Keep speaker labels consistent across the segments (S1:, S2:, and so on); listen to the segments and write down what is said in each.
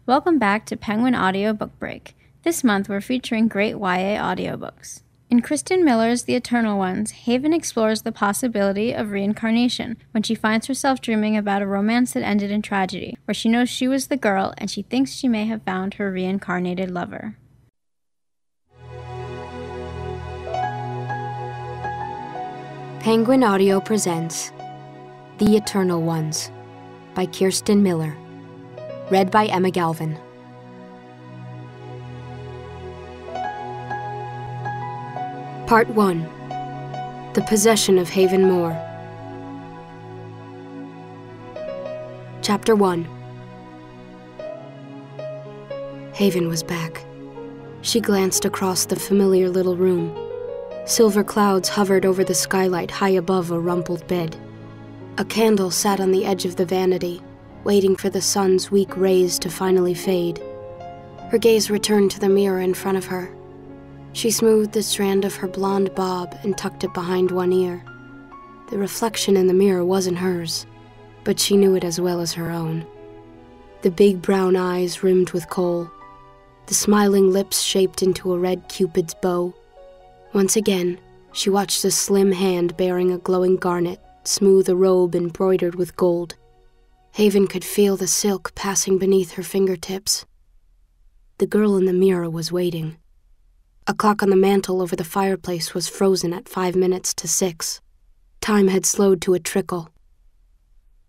S1: Welcome back to Penguin Audio Book Break. This month we're featuring great YA audiobooks. In Kirsten Miller's The Eternal Ones, Haven explores the possibility of reincarnation when she finds herself dreaming about a romance that ended in tragedy, where she knows she was the girl and she thinks she may have found her reincarnated lover.
S2: Penguin Audio presents The Eternal Ones by Kirsten Miller. Read by Emma Galvin. Part 1. The Possession of Haven Moor. Chapter 1. Haven was back. She glanced across the familiar little room. Silver clouds hovered over the skylight high above a rumpled bed. A candle sat on the edge of the vanity, waiting for the sun's weak rays to finally fade. Her gaze returned to the mirror in front of her. She smoothed the strand of her blonde bob and tucked it behind one ear. The reflection in the mirror wasn't hers, but she knew it as well as her own. The big brown eyes rimmed with kohl, the smiling lips shaped into a red Cupid's bow. Once again, she watched a slim hand bearing a glowing garnet smooth a robe embroidered with gold. Haven could feel the silk passing beneath her fingertips. The girl in the mirror was waiting. A clock on the mantel over the fireplace was frozen at 5 minutes to 6. Time had slowed to a trickle.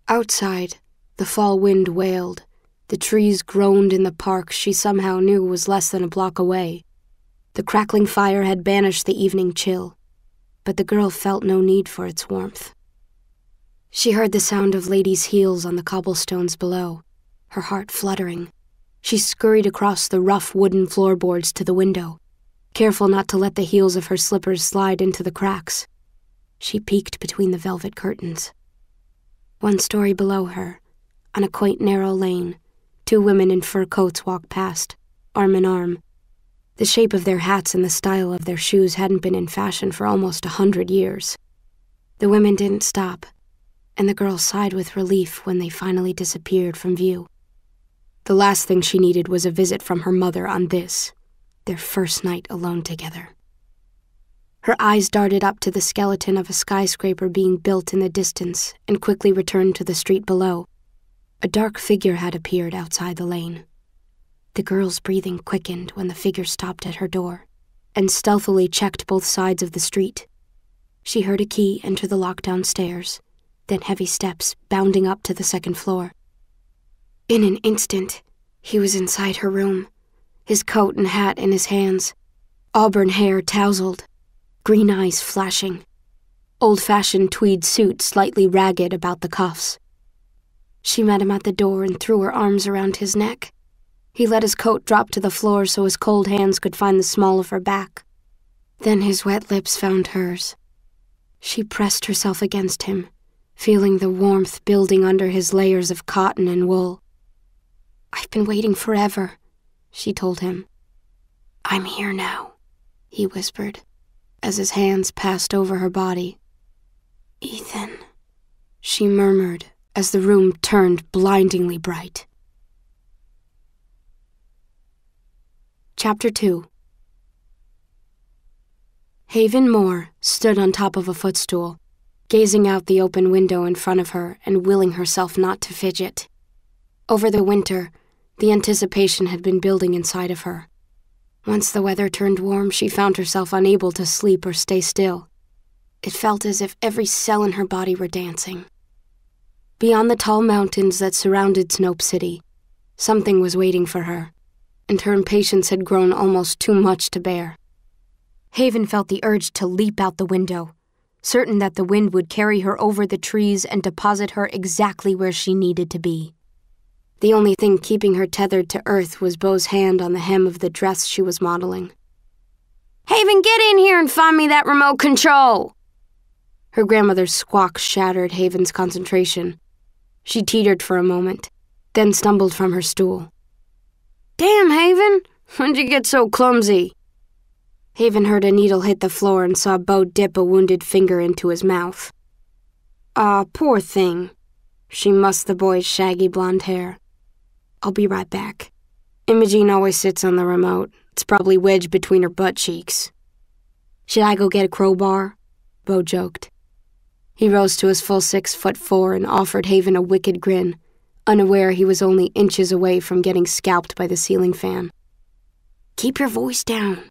S2: Outside, the fall wind wailed. The trees groaned in the park she somehow knew was less than a block away. The crackling fire had banished the evening chill, but the girl felt no need for its warmth. She heard the sound of ladies' heels on the cobblestones below, her heart fluttering. She scurried across the rough wooden floorboards to the window, careful not to let the heels of her slippers slide into the cracks. She peeked between the velvet curtains. 1 story below her, on a quaint narrow lane, 2 women in fur coats walked past, arm in arm. The shape of their hats and the style of their shoes hadn't been in fashion for almost 100 years. The women didn't stop, and the girl sighed with relief when they finally disappeared from view. The last thing she needed was a visit from her mother on this, their first night alone together. Her eyes darted up to the skeleton of a skyscraper being built in the distance and quickly returned to the street below. A dark figure had appeared outside the lane. The girl's breathing quickened when the figure stopped at her door and stealthily checked both sides of the street. She heard a key enter the lockdown stairs, then heavy steps bounding up to the 2nd floor. In an instant, he was inside her room, his coat and hat in his hands, auburn hair tousled, green eyes flashing, old-fashioned tweed suit slightly ragged about the cuffs. She met him at the door and threw her arms around his neck. He let his coat drop to the floor so his cold hands could find the small of her back. Then his wet lips found hers. She pressed herself against him, feeling the warmth building under his layers of cotton and wool. "I've been waiting forever," she told him. "I'm here now," he whispered, as his hands passed over her body. "Ethan," she murmured as the room turned blindingly bright. Chapter 2. Haven Moor stood on top of a footstool, gazing out the open window in front of her and willing herself not to fidget. Over the winter, the anticipation had been building inside of her. Once the weather turned warm, she found herself unable to sleep or stay still. It felt as if every cell in her body were dancing. Beyond the tall mountains that surrounded Snope City, something was waiting for her, and her impatience had grown almost too much to bear. Haven felt the urge to leap out the window, certain that the wind would carry her over the trees and deposit her exactly where she needed to be. The only thing keeping her tethered to earth was Beau's hand on the hem of the dress she was modeling. "Haven, get in here and find me that remote control!" Her grandmother's squawk shattered Haven's concentration. She teetered for a moment, then stumbled from her stool. "Damn, Haven! When'd you get so clumsy?" Haven heard a needle hit the floor and saw Beau dip a wounded finger into his mouth. "Aw, poor thing." She mussed the boy's shaggy blonde hair. "I'll be right back," Imogene always sits on the remote. It's probably wedged between her butt cheeks. Should I go get a crowbar? Beau joked. He rose to his full 6'4" and offered Haven a wicked grin, unaware he was only inches away from getting scalped by the ceiling fan. Keep your voice down,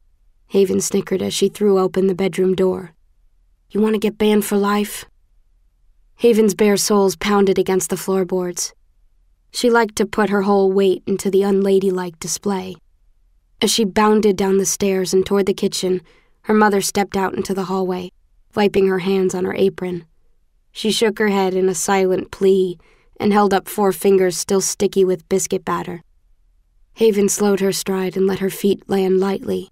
S2: Haven snickered as she threw open the bedroom door. You want to get banned for life? Haven's bare soles pounded against the floorboards. She liked to put her whole weight into the unladylike display. As she bounded down the stairs and toward the kitchen, her mother stepped out into the hallway, wiping her hands on her apron. She shook her head in a silent plea and held up 4 fingers still sticky with biscuit batter. Haven slowed her stride and let her feet land lightly.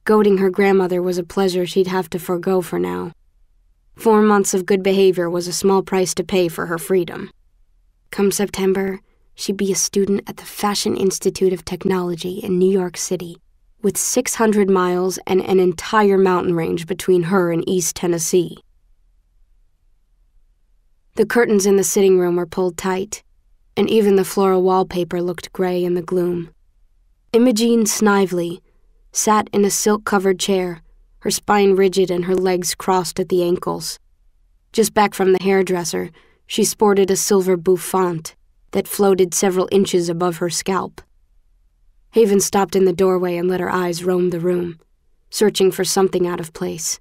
S2: Goading her grandmother was a pleasure she'd have to forego for now. 4 months of good behavior was a small price to pay for her freedom. Come September, she'd be a student at the Fashion Institute of Technology in New York City, with 600 miles and an entire mountain range between her and East Tennessee. The curtains in the sitting room were pulled tight, and even the floral wallpaper looked gray in the gloom. Imogene Snively sat in a silk-covered chair, her spine rigid and her legs crossed at the ankles. Just back from the hairdresser, she sported a silver bouffant that floated several inches above her scalp. Haven stopped in the doorway and let her eyes roam the room, searching for something out of place.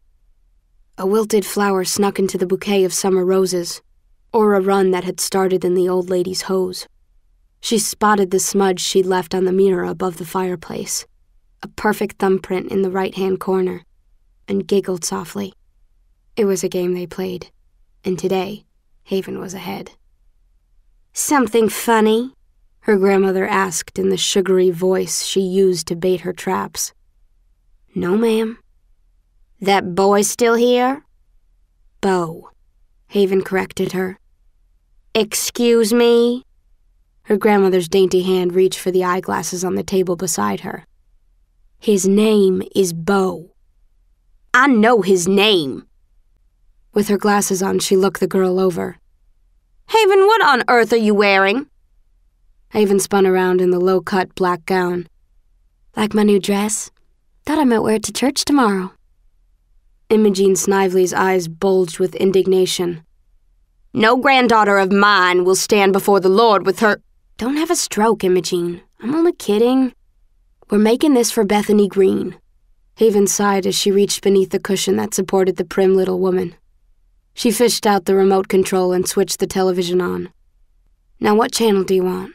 S2: A wilted flower snuck into the bouquet of summer roses, or a run that had started in the old lady's hose. She spotted the smudge she'd left on the mirror above the fireplace, a perfect thumbprint in the right-hand corner, and giggled softly. It was a game they played, and today, Haven was ahead. Something funny? Her grandmother asked in the sugary voice she used to bait her traps. No, ma'am. That boy still here? Beau, Haven corrected her. Excuse me? Her grandmother's dainty hand reached for the eyeglasses on the table beside her. His name is Beau. I know his name. With her glasses on, she looked the girl over. Haven, what on earth are you wearing? Haven spun around in the low-cut black gown. Like my new dress? Thought I might wear it to church tomorrow. Imogene Snively's eyes bulged with indignation. No granddaughter of mine will stand before the Lord with her— Don't have a stroke, Imogene. I'm only kidding. We're making this for Bethany Green. Haven sighed as she reached beneath the cushion that supported the prim little woman. She fished out the remote control and switched the television on. Now what channel do you want?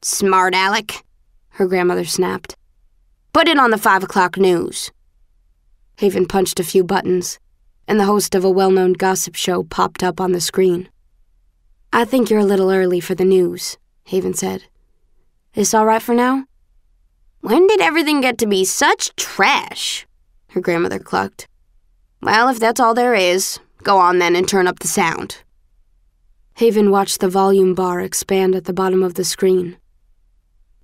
S2: Smart Alec, her grandmother snapped. Put it on the 5 o'clock news. Haven punched a few buttons, and the host of a well-known gossip show popped up on the screen. I think you're a little early for the news, Haven said. This all right for now? When did everything get to be such trash? Her grandmother clucked. Well, if that's all there is, go on then and turn up the sound. Haven watched the volume bar expand at the bottom of the screen.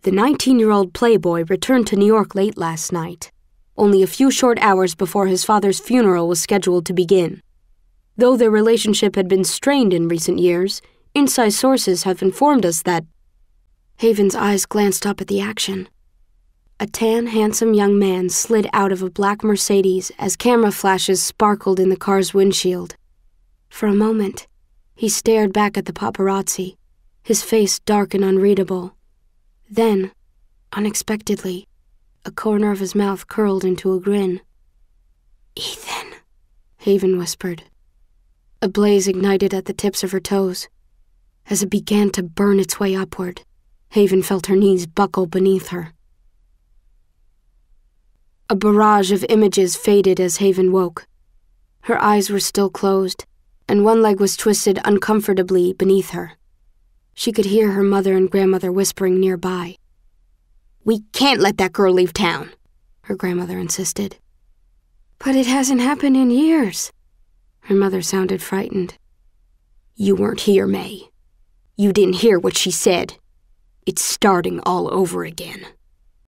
S2: The 19-year-old playboy returned to New York late last night, only a few short hours before his father's funeral was scheduled to begin. Though their relationship had been strained in recent years, inside sources have informed us that— Haven's eyes glanced up at the action. A tan, handsome young man slid out of a black Mercedes as camera flashes sparkled in the car's windshield. For a moment, he stared back at the paparazzi, his face dark and unreadable. Then, unexpectedly, a corner of his mouth curled into a grin. Ethan, Haven whispered. A blaze ignited at the tips of her toes. As it began to burn its way upward, Haven felt her knees buckle beneath her. A barrage of images faded as Haven woke. Her eyes were still closed, and one leg was twisted uncomfortably beneath her. She could hear her mother and grandmother whispering nearby. We can't let that girl leave town, her grandmother insisted. But it hasn't happened in years. Her mother sounded frightened. You weren't here, May. You didn't hear what she said. It's starting all over again.